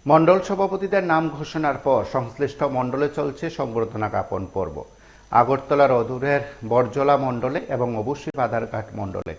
মণ্ডল সভাপতিদের নাম ঘোষণার পর সংশ্লিষ্ট মণ্ডলে চলছে সংবর্ধনা জ্ঞাপন পর্ব। আগরতলার অদূরের বরজলা মণ্ডলে এবং অবশ্যই বাধারঘাট মণ্ডলে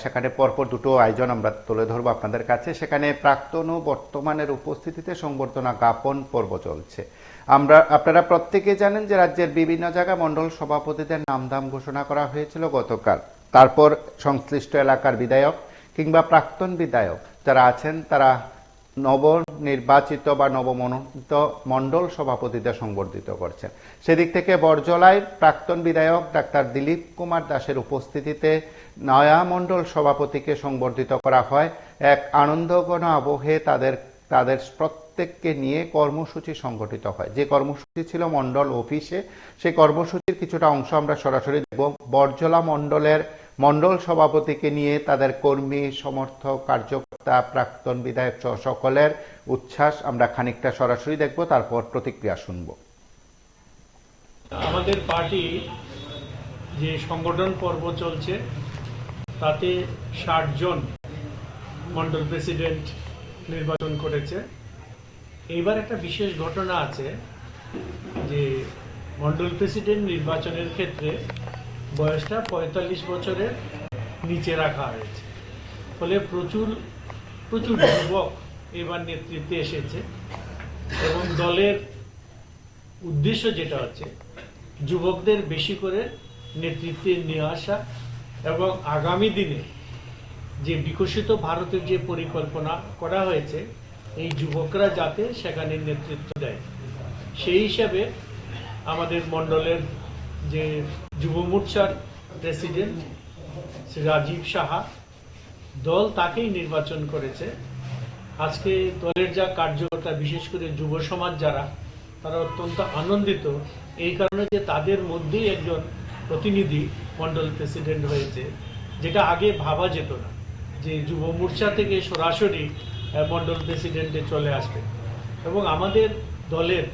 সেখানে পরপর দুটো আয়োজন আমরা তুলে ধরবো আপনাদের কাছে। সেখানে প্রাক্তন ও বর্তমানের উপস্থিতিতে সংবর্ধনা জ্ঞাপন পর্ব চলছে। আপনারা প্রত্যেকে জানেন যে রাজ্যের বিভিন্ন জায়গায় মণ্ডল সভাপতিদের নামধাম ঘোষণা করা হয়েছিল গতকাল। তারপর সংশ্লিষ্ট এলাকার বিধায়ক কিংবা প্রাক্তন বিধায়ক যারা আছেন তারা নবনির্বাচিত বা নবমনোনীত মণ্ডল সভাপতিদের সংবর্ধিত করছেন। সেদিক থেকে বরজলায় প্রাক্তন বিধায়ক ডাক্তার দিলীপ কুমার দাসের উপস্থিতিতে নয়া মণ্ডল সভাপতিকে সংবর্ধিত করা হয়। এক আনন্দঘন আবহে তাদের প্রত্যেককে নিয়ে কর্মসূচি সংগঠিত হয়। যে কর্মসূচি ছিল মণ্ডল অফিসে, সেই কর্মসূচির কিছুটা অংশ আমরা সরাসরি দেখব। বরজলা মণ্ডলের মণ্ডল সভাপতিকে নিয়ে তাদের কর্মী, সমর্থক, কার্যকর্তা, প্রাক্তন বিধায়ক সহ সকলের উচ্ছ্বাস আমরা খানিকটা সরাসরি দেখব, তারপর প্রতিক্রিয়া শুনব। আমাদের পার্টি যে সংগঠন পর্ব চলছে তাতে ৬০ জন মণ্ডল প্রেসিডেন্ট নির্বাচন করেছে। এইবার একটা বিশেষ ঘটনা আছে যে মণ্ডল প্রেসিডেন্ট নির্বাচনের ক্ষেত্রে বয়সটা ৪৫ বছরের নিচে রাখা হয়েছে। ফলে প্রচুর যুবক এবার নেতৃত্বে এসেছে এবং দলের উদ্দেশ্য যেটা হচ্ছে যুবকদের বেশি করে নেতৃত্বে নিয়ে আসা এবং আগামী দিনে যে বিকশিত ভারতের যে পরিকল্পনা করা হয়েছে এই যুবকরা যাতে সেখানে নেতৃত্ব দেয়, সেই হিসাবে আমাদের মণ্ডলের যে যুব মোর্চার প্রেসিডেন্ট শ্রী রাজীব সাহা, দল তাকেই নির্বাচন করেছে। আজকে দলের যা কার্যকর্তা, বিশেষ করে যুব সমাজ যারা, তারা অত্যন্ত আনন্দিত এই কারণে যে তাদের মধ্যেই একজন প্রতিনিধি মণ্ডল প্রেসিডেন্ট হয়েছে, যেটা আগে ভাবা যেত না যে যুব মোর্চা থেকে সরাসরি মণ্ডল প্রেসিডেন্টে চলে আসবে। এবং আমাদের দলের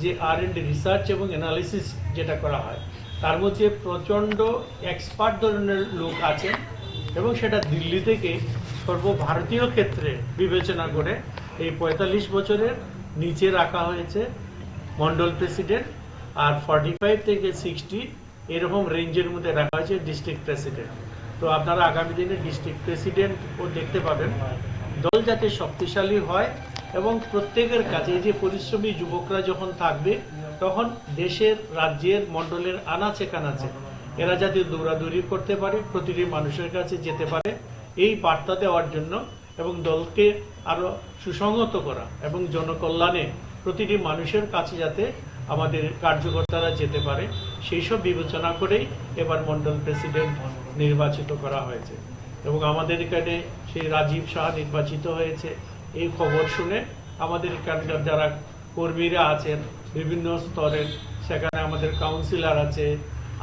যে R&D রিসার্চ এবং অ্যানালিসিস যেটা করা হয় তার মধ্যে প্রচণ্ড এক্সপার্ট ধরনের লোক আছে এবং সেটা দিল্লি থেকে সর্বভারতীয় ক্ষেত্রে বিবেচনা করে এই ৪৫ বছরের নিচে রাখা হয়েছে মণ্ডল প্রেসিডেন্ট, আর 45 থেকে 60 এরকম রেঞ্জের মধ্যে রাখা হয়েছে ডিস্ট্রিক্ট প্রেসিডেন্ট। তো আপনারা আগামী দিনে ডিস্ট্রিক্ট প্রেসিডেন্টও দেখতে পাবেন। দল যাতে শক্তিশালী হয় এবং প্রত্যেকের কাছে এই যে পরিশ্রমী যুবকরা যখন থাকবে তখন দেশের, রাজ্যের, মণ্ডলের আনাচে কানাচে এরা যাতে দৌড়াদৌড়ি করতে পারে, প্রতিটি মানুষের কাছে যেতে পারে, এই বার্তা দেওয়ার জন্য এবং দলকে আরো সুসংহত করা এবং জনকল্যাণে প্রতিটি মানুষের কাছে যাতে আমাদের কার্যকর্তারা যেতে পারে, সেই সব বিবেচনা করেই এবার মণ্ডল প্রেসিডেন্ট নির্বাচিত করা হয়েছে। এবং আমাদের এখানে সেই রাজীব শাহ নির্বাচিত হয়েছে এই খবর শুনে আমাদের এখানকার যারা কর্মীরা আছেন বিভিন্ন স্তরের, সেখানে আমাদের কাউন্সিলর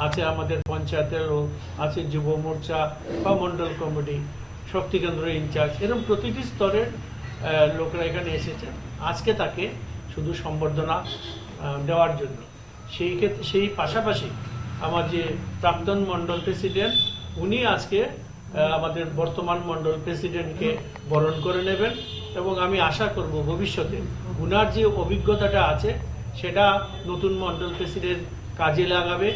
আছে আমাদের পঞ্চায়েতের লোক আছে, যুব মোর্চা বা মণ্ডল কমিটি, শক্তি কেন্দ্র ইনচার্জ, এরকম প্রতিটি স্তরের লোকরা এখানে এসেছে আজকে তাকে শুধু সম্বর্ধনা দেওয়ার জন্য। সেই ক্ষেত্রে সেই পাশাপাশি আমার যে প্রাক্তন মণ্ডল প্রেসিডেন্ট উনি আজকে আমাদের বর্তমান মণ্ডল প্রেসিডেন্টকে বরণ করে নেবেন এবং আমি আশা করব ভবিষ্যতে উনার যে অভিজ্ঞতাটা আছে সেটা নতুন মণ্ডল প্রেসিডেন্ট কাজে লাগাবে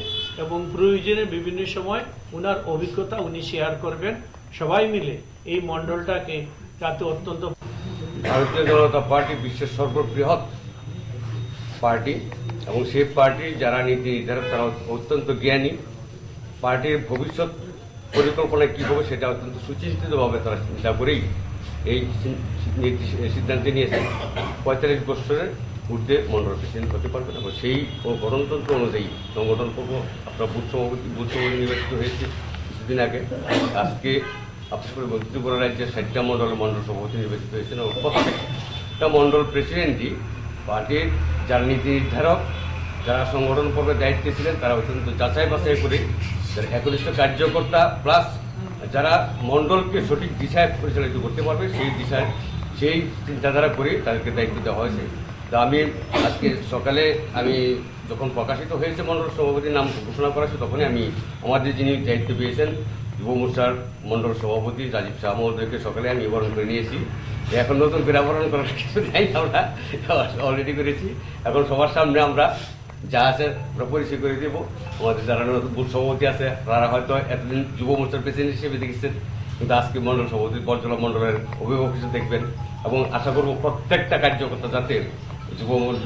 এবং প্রয়োজনে বিভিন্ন সময় উনার অভিজ্ঞতা উনি শেয়ার করবেন। সবাই মিলে এই মণ্ডলটাকে যাতে অত্যন্ত ভারতীয় জনতা পার্টি বিশ্বের সর্ববৃহৎ পার্টি এবং সেই পার্টির যারা নীতি নির্ধারক তারা অত্যন্ত জ্ঞানী। পার্টির ভবিষ্যৎ পরিকল্পনা কী হবে সেটা অত্যন্ত সুচিন্তিতভাবে তারা চিন্তা করেই এই সিদ্ধান্তে নিয়েছেন ৪৫ বছরের ঊর্ধ্বে মণ্ডল প্রেসিডেন্ট হতে পারবেন এবং সেই গণতন্ত্র অনুযায়ী সংগঠন করব। আপনার বুথ সভাপতি নির্বাচিত হয়েছে কিছুদিন আগে। আজকে আপনার করে ত্রিপুরা রাজ্যের ৬০টা মণ্ডল সভাপতি নির্বাচিত হয়েছেন এবং প্রত্যেকটা মণ্ডল প্রেসিডেন্টই পার্টির যারা নীতি নির্ধারক, যারা সংগঠন পর্বের দায়িত্বে ছিলেন তারা অত্যন্ত যাচাই বাছাই করে যারা একনিষ্ঠ কার্যকর্তা প্লাস যারা মণ্ডলকে সঠিক দিশায় পরিচালিত করতে পারবে সেই চিন্তাধারা করে তাদেরকে দায়িত্ব দেওয়া হয়েছে। তা আমি আজকে সকালে যখন প্রকাশিত হয়েছে মণ্ডল সভাপতির নাম ঘোষণা করা হয়েছে তখনই আমাদের যিনি দায়িত্ব পেয়েছেন যুব মোর্চার মন্ডল সভাপতি রাজীব শাহ মহোদয়কে সকালে আমি বরণ করে নিয়েছি। এখন নতুন করে বরণ করার কিছু নেই, আমরা অলরেডি করেছি। এখন সবার সামনে আমরা যা আছে আমরা পরিচয় করে দেবো। আমাদের যারা নতুন বুথ সভাপতি আছে তারা হয়তো এতদিন যুব মোর্চার প্রেসিডেন্ট হিসেবে দেখেছেন, কিন্তু আজকে মন্ডল সভাপতি বরজলা মন্ডলের অভিভাবক হিসেবে দেখবেন। এবং আশা করব প্রত্যেকটা কার্যকর্তা যাতে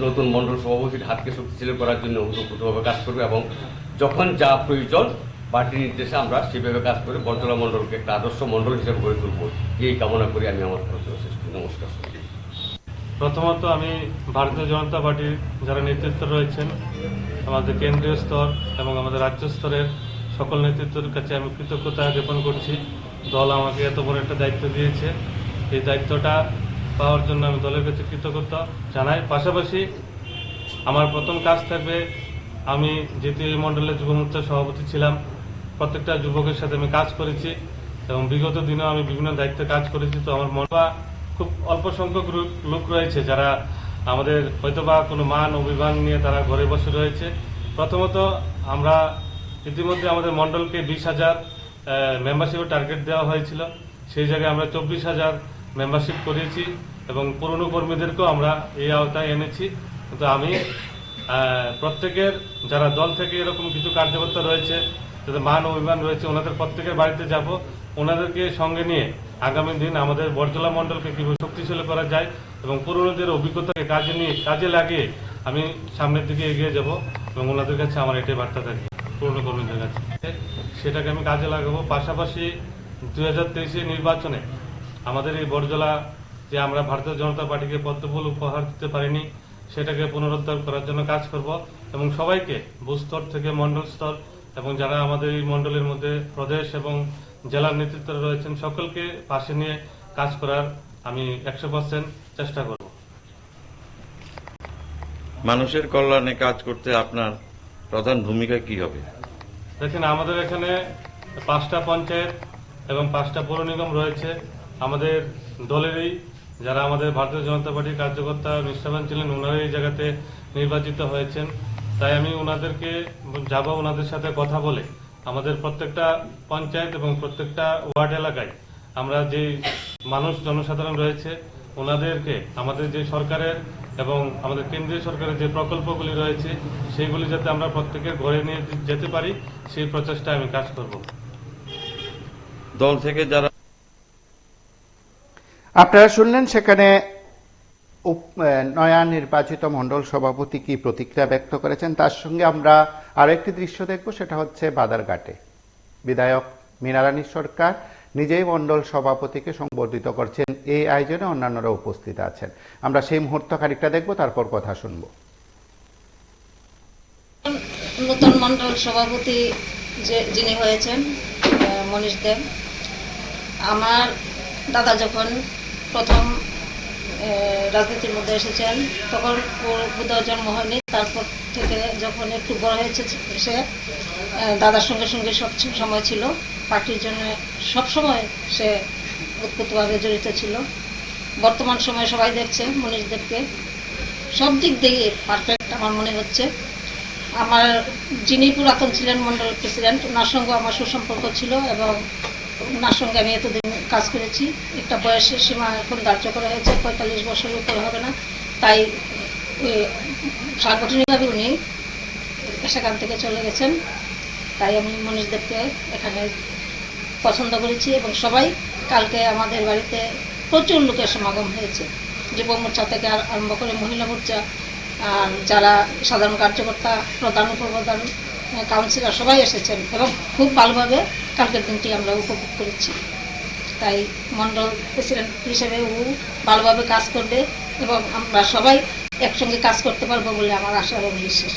নতুন মন্ডল সভাপতির হাতকে শক্তিশালী করার জন্য ওতপ্রোতভাবে কাজ করবে এবং যখন যা প্রয়োজন পার্টির নির্দেশে আমরা সেভাবে কাজ করে বরজলা মন্ডলকে একটা আদর্শ মন্ডল হিসেবে গড়ে তুলব, এই কামনা করি আমি আমার নমস্কার। প্রথমত আমি ভারতীয় জনতা পার্টির যারা নেতৃত্ব রয়েছেন, আমাদের কেন্দ্রীয় স্তর এবং আমাদের রাজ্য স্তরের সকল নেতৃত্বের কাছে আমি কৃতজ্ঞতা জ্ঞাপন করছি। দল আমাকে এত বড় একটা দায়িত্ব দিয়েছে, এই দায়িত্বটা পাওয়ার জন্য আমি দলের কাছে কৃতজ্ঞতা জানাই। পাশাপাশি আমার প্রথম কাজ থাকবে, আমি যেহেতু এই মণ্ডলের যুব মোর্চার সভাপতি ছিলাম, প্রত্যেকটা যুবকের সাথে আমি কাজ করেছি এবং বিগত দিনেও আমি বিভিন্ন দায়িত্বে কাজ করেছি। তো আমার মনে খুব অল্প সংখ্যক লোক রয়েছে যারা আমাদের হয়তোবা কোনো মান অভিমান নিয়ে তারা ঘরে বসে রয়েছে। প্রথমত আমরা ইতিমধ্যে আমাদের মণ্ডলকে 20,000 মেম্বারশিপের টার্গেট দেওয়া হয়েছিল, সেই জায়গায় আমরা 24,000 মেম্বারশিপ করিয়েছি এবং পুরনো কর্মীদেরকেও আমরা এই আওতায় এনেছি। কিন্তু আমি প্রত্যেকের যারা দল থেকে এরকম কিছু কার্যকর্তা রয়েছে, যাদের মান অভিমান রয়েছে, ওনাদের প্রত্যেকের বাড়িতে যাব, ওনাদেরকে সঙ্গে নিয়ে আগামী দিন আমাদের বরজলা মণ্ডলকে কিভাবে শক্তিশালী করা যায় এবং পুরনোদের অভিজ্ঞতাকে কাজে লাগিয়ে আমি সামনের দিকে এগিয়ে যাব এবং ওনাদের কাছে আমার এটাই বার্তা থাকবে, পুরনো কর্মীদের কাছে সেটাকে আমি কাজে লাগাবো। পাশাপাশি 2023 নির্বাচনে আমাদের এই বরজলা যে আমরা ভারতীয় জনতা পার্টিকে পদ্মফুল উপহার দিতে পারিনি, সেটাকে পুনরুদ্ধার করার জন্য কাজ করব এবং সবাইকে বুথ স্তর থেকে মণ্ডল স্তর এবং যারা আমাদের এই মণ্ডলের মধ্যে প্রদেশ এবং জেলার নেতৃত্বে রয়েছেন সকলকে পাশে নিয়ে কাজ করার আমি 100% চেষ্টা করব। মানুষের কল্যাণে কাজ করতে আপনার প্রধান ভূমিকা কি হবে? দেখেন, আমাদের এখানে 5টা পঞ্চায়েত এবং 5টা পৌর নিগম রয়েছে। আমাদের দলেরই যারা আমাদের ভারতীয় জনতা পার্টির কার্যকর্তা নিষ্ঠাবান ছিলেন, ওনারা এই জায়গাতে নির্বাচিত হয়েছেন। তাই আমি ওনাদেরকে যাব, ওনাদের সাথে কথা বলে আমাদের প্রত্যেকটা পঞ্চায়েত এবং প্রত্যেকটা ওয়ার্ড এলাকায় আমরা যে মানুষ জনসাধারণ রয়েছে ওনাদেরকে আমাদের যে সরকারের এবং আমাদের কেন্দ্রীয় সরকারের যে প্রকল্পগুলি রয়েছে সেইগুলি যাতে আমরা প্রত্যেকের ঘরে নিয়ে যেতে পারি, সেই প্রচেষ্টায় আমি কাজ করব। দল থেকে যারা আপনারা শুনলেন সেখানে নয়া নির্বাচিত মণ্ডল সভাপতি কি প্রতিক্রিয়া ব্যক্ত করেছেন। তার সঙ্গে আমরা আরো একটি দৃশ্য দেখব, সেটা হচ্ছে বাদারঘাটে বিধায়ক মীনারানী সরকার নিজেই মণ্ডল সভাপতিকে সংবর্ধিত করছেন। এই আয়োজনে অন্যান্যরা উপস্থিত আছেন। আমরা সেই মুহূর্ত খানিকটা দেখব, তারপর কথা শুনব। নতুন মণ্ডল সভাপতি যিনি হয়েছেন মনীষ দেব, আমার দাদা যখন প্রথম রাজনীতির মধ্যে এসেছেন তখন ওর বোধহয় জন্ম হয়নি। তারপর থেকে যখন একটু বড় হয়েছে সে দাদার সঙ্গে সঙ্গে সব সময় ছিল, পার্টির জন্য সব সময় সে উৎপত্তিভাবে জড়িত ছিল। বর্তমান সময়ে সবাই দেখছে মনীষ দেবকে সব দিক দিয়ে পারফেক্ট আমার মনে হচ্ছে। আমার যিনি পুরাতন ছিলেন মণ্ডল প্রেসিডেন্ট, ওনার সঙ্গে আমার সুসম্পর্ক ছিল এবং ওনার সঙ্গে আমি এতদিন কাজ করেছি। একটা বয়সের সীমা এখন ধার্য করা হয়েছে, 45 বছরের উপরে হবে না। তাই সাংগঠনিকভাবে উনি সেখান থেকে চলে গেছেন। তাই আমি মনীষ দেবকে এখানে পছন্দ করেছি এবং সবাই কালকে আমাদের বাড়িতে প্রচুর লোকের সমাগম হয়েছে, যুব মোর্চা থেকে আরম্ভ করে মহিলা মোর্চা, যারা সাধারণ কার্যকর্তা, প্রধান উপপ্রধান, কাউন্সিলর সবাই এসেছেন এবং খুব ভালোভাবে কালকের দিনটি আমরা উপভোগ করেছি। তাই মণ্ডল প্রেসিডেন্ট হিসেবে ও ভালোভাবে কাজ করবে এবং আমরা সবাই একসঙ্গে কাজ করতে পারবো বলে আমার আশা এবং বিশ্বাস।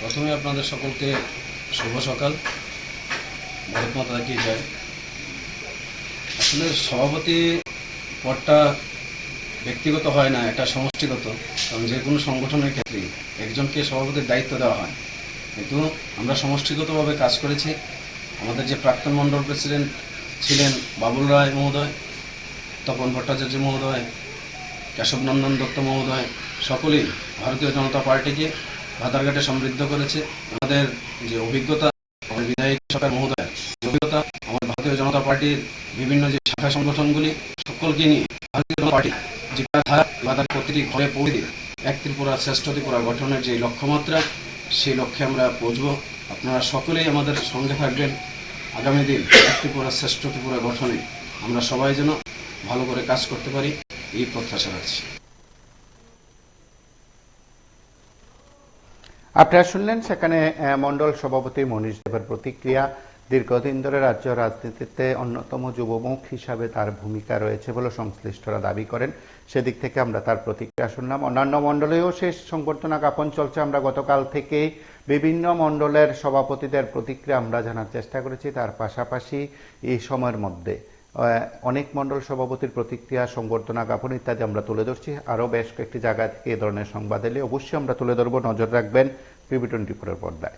প্রথমে আপনাদের সকলকে শুভ সকাল। ভারত মাতা কি জয়। আসলে সভাপতি পদটা ব্যক্তিগত হয় না, এটা সমষ্টিগত। কারণ যে কোনো সংগঠনের ক্ষেত্রেই একজনকে সভাপতির দায়িত্ব দেওয়া হয়, কিন্তু আমরা সমষ্টিগতভাবে কাজ করেছি। আমাদের যে প্রাক্তন মণ্ডল প্রেসিডেন্ট ছিলেন বাবুল রায় মহোদয়, তপন ভট্টাচার্য মহোদয়, কেশবনন্দন দত্ত মহোদয়, সকলেই ভারতীয় জনতা পার্টিকে বাদারঘাটে সমৃদ্ধ করেছে। আমাদের যে অভিজ্ঞতা আমাদের বিধায়ক সরকার মহোদয় অভিজ্ঞতা, আমার ভারতীয় জনতা পার্টির বিভিন্ন যে শাখা সংগঠনগুলি সকলকে নিয়ে ভারতীয় জনতা পার্টি জীবনধারা বা তার প্রতিটি ঘরে পৌঁছে দিয়ে এক ত্রিপুরা শ্রেষ্ঠ ত্রিপুরা গঠনের যে লক্ষ্যমাত্রা, সেই লক্ষ্যে আমরা পৌঁছব। আপনারা সকলেই আমাদের সঙ্গে থাকবেন। আগামী দিন এক ত্রিপুরা শ্রেষ্ঠ ত্রিপুরা গঠনে আমরা সবাই যেন ভালো করে কাজ করতে পারি, এই প্রত্যাশা রাখছি। আপনারা শুনলেন সেখানে মন্ডল সভাপতি মনীষ দেবের প্রতিক্রিয়া। দীর্ঘদিন ধরে রাজ্য রাজনীতিতে অন্যতম যুবমুখ হিসাবে তার ভূমিকা রয়েছে বলে সংশ্লিষ্টরা দাবি করেন। সেদিক থেকে আমরা তার প্রতিক্রিয়া শুনলাম। অন্যান্য মন্ডলেও শেষ সংবর্ধনা জ্ঞাপন চলছে। আমরা গতকাল থেকেই বিভিন্ন মন্ডলের সভাপতিদের প্রতিক্রিয়া আমরা জানার চেষ্টা করেছি। তার পাশাপাশি এই সময়ের মধ্যে অনেক মন্ডল সভাপতির প্রতিক্রিয়া, সংবর্ধনা জ্ঞাপন ইত্যাদি আমরা তুলে ধরছি। আরও বেশ কয়েকটি জায়গা থেকে এ ধরনের সংবাদ এলে অবশ্যই আমরা তুলে ধরবো। নজর রাখবেন PB24 পর্দায়।